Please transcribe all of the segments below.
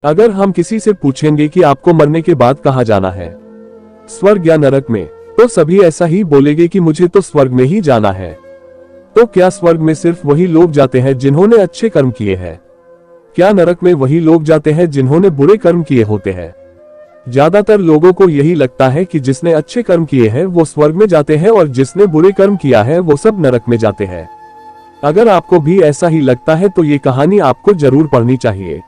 अगर हम किसी से पूछेंगे कि आपको मरने के बाद कहाँ जाना है, स्वर्ग या नरक में, तो सभी ऐसा ही बोलेंगे कि मुझे तो स्वर्ग में ही जाना है। तो क्या स्वर्ग में सिर्फ वही लोग जाते हैं जिन्होंने अच्छे कर्म किए हैं? क्या नरक में वही लोग जाते हैं जिन्होंने बुरे कर्म किए होते हैं? ज्यादातर लोगों को यही लगता है कि जिसने अच्छे कर्म किए हैं वो स्वर्ग में जाते हैं और जिसने बुरे कर्म किया है वो सब नरक में जाते हैं। अगर आपको भी ऐसा ही लगता है तो ये कहानी आपको जरूर पढ़नी चाहिए।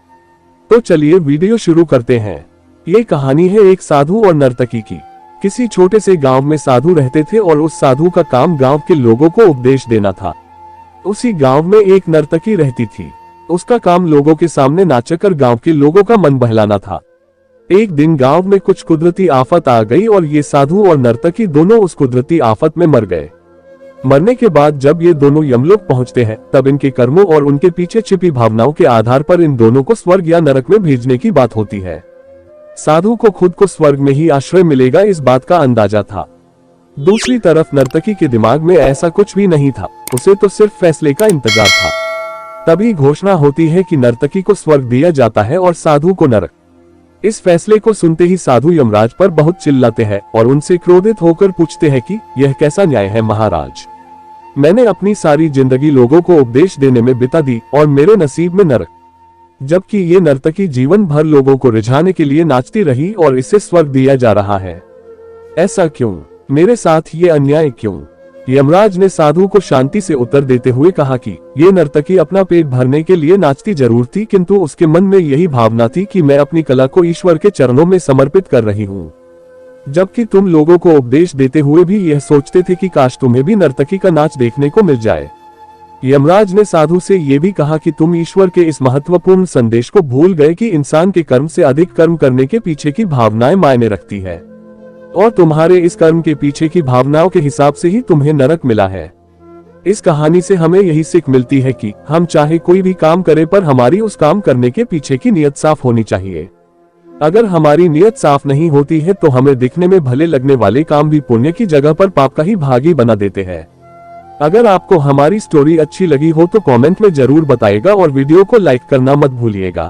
तो चलिए वीडियो शुरू करते हैं। ये कहानी है एक साधु और नर्तकी की। किसी छोटे से गांव में साधु रहते थे और उस साधु का काम गांव के लोगों को उपदेश देना था। उसी गांव में एक नर्तकी रहती थी। उसका काम लोगों के सामने नाचकर गांव के लोगों का मन बहलाना था। एक दिन गांव में कुछ कुदरती आफत आ गई और ये साधु और नर्तकी दोनों उस कुदरती आफत में मर गए। मरने के बाद जब ये दोनों यमलोक पहुंचते हैं तब इनके कर्मों और उनके पीछे छिपी भावनाओं के आधार पर इन दोनों को स्वर्ग या नरक में भेजने की बात होती है। साधु को खुद को स्वर्ग में ही आश्रय मिलेगा, इस बात का अंदाजा था। दूसरी तरफ नर्तकी के दिमाग में ऐसा कुछ भी नहीं था, उसे तो सिर्फ फैसले का इंतजार था। तभी घोषणा होती है कि नर्तकी को स्वर्ग दिया जाता है और साधु को नरक। इस फैसले को सुनते ही साधु यमराज पर बहुत चिल्लाते हैं और उनसे क्रोधित होकर पूछते हैं कि यह कैसा न्याय है महाराज? मैंने अपनी सारी जिंदगी लोगों को उपदेश देने में बिता दी और मेरे नसीब में नरक, जबकि ये नर्तकी जीवन भर लोगों को रिझाने के लिए नाचती रही और इसे स्वर्ग दिया जा रहा है। ऐसा क्यों? मेरे साथ ये अन्याय क्यों? यमराज ने साधु को शांति से उत्तर देते हुए कहा कि ये नर्तकी अपना पेट भरने के लिए नाचती जरूर थी, किंतु उसके मन में यही भावना थी कि मैं अपनी कला को ईश्वर के चरणों में समर्पित कर रही हूँ, जबकि तुम लोगों को उपदेश देते हुए भी यह सोचते थे कि काश तुम्हें भी नर्तकी का नाच देखने को मिल जाए। यमराज ने साधु से यह भी कहा कि तुम ईश्वर के इस महत्वपूर्ण संदेश को भूल गए कि इंसान के कर्म से अधिक कर्म करने के पीछे की भावनाएं मायने रखती है और तुम्हारे इस कर्म के पीछे की भावनाओं के हिसाब से ही तुम्हें नरक मिला है। इस कहानी से हमें यही सीख मिलती है कि हम चाहे कोई भी काम करें पर हमारी उस काम करने के पीछे की नीयत साफ होनी चाहिए। अगर हमारी नीयत साफ नहीं होती है तो हमें दिखने में भले लगने वाले काम भी पुण्य की जगह पर पाप का ही भागी बना देते हैं। अगर आपको हमारी स्टोरी अच्छी लगी हो तो कमेंट में जरूर बताइएगा और वीडियो को लाइक करना मत भूलिएगा।